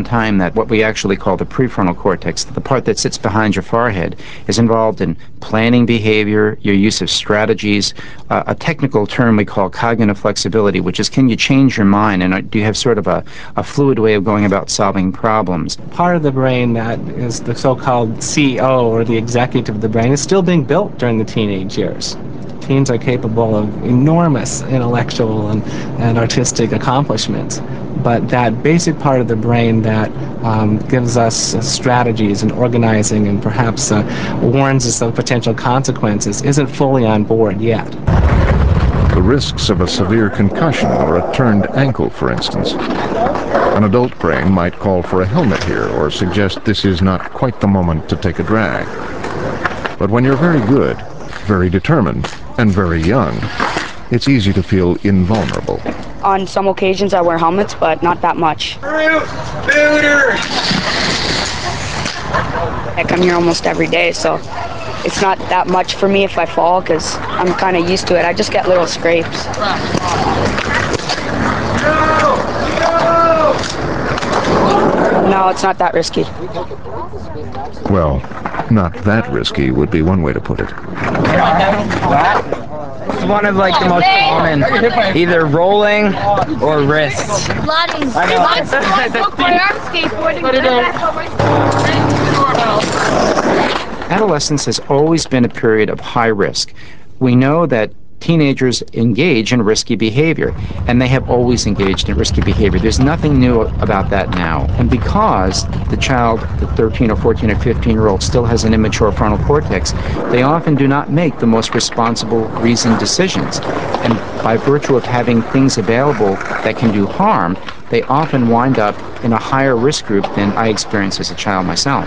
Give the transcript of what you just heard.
some time that what we actually call the prefrontal cortex, the part that sits behind your forehead, is involved in planning behavior, your use of strategies, a technical term we call cognitive flexibility, which is can you change your mind and do you have sort of a fluid way of going about solving problems. Part of the brain that is the so-called CEO, or the executive of the brain, is still being built during the teenage years. Teens are capable of enormous intellectual and artistic accomplishments, but that basic part of the brain that gives us strategies and organizing and perhaps warns us of potential consequences isn't fully on board yet. The risks of a severe concussion or a turned ankle, for instance. An adult brain might call for a helmet here or suggest this is not quite the moment to take a drag. But when you're very good, very determined, and very young, it's easy to feel invulnerable. On some occasions I wear helmets, but not that much. I come here almost every day, so it's not that much for me if I fall, because I'm kind of used to it. I just get little scrapes. No, it's not that risky. Well, not that risky would be one way to put it. It's one of like the most common, either rolling or wrists. Adolescence has always been a period of high risk. We know that teenagers engage in risky behavior, and they have always engaged in risky behavior. There's nothing new about that now. And because the child, the 13 or 14 or 15-year-old, still has an immature frontal cortex, they often do not make the most responsible, reasoned decisions. And by virtue of having things available that can do harm, they often wind up in a higher risk group than I experienced as a child myself.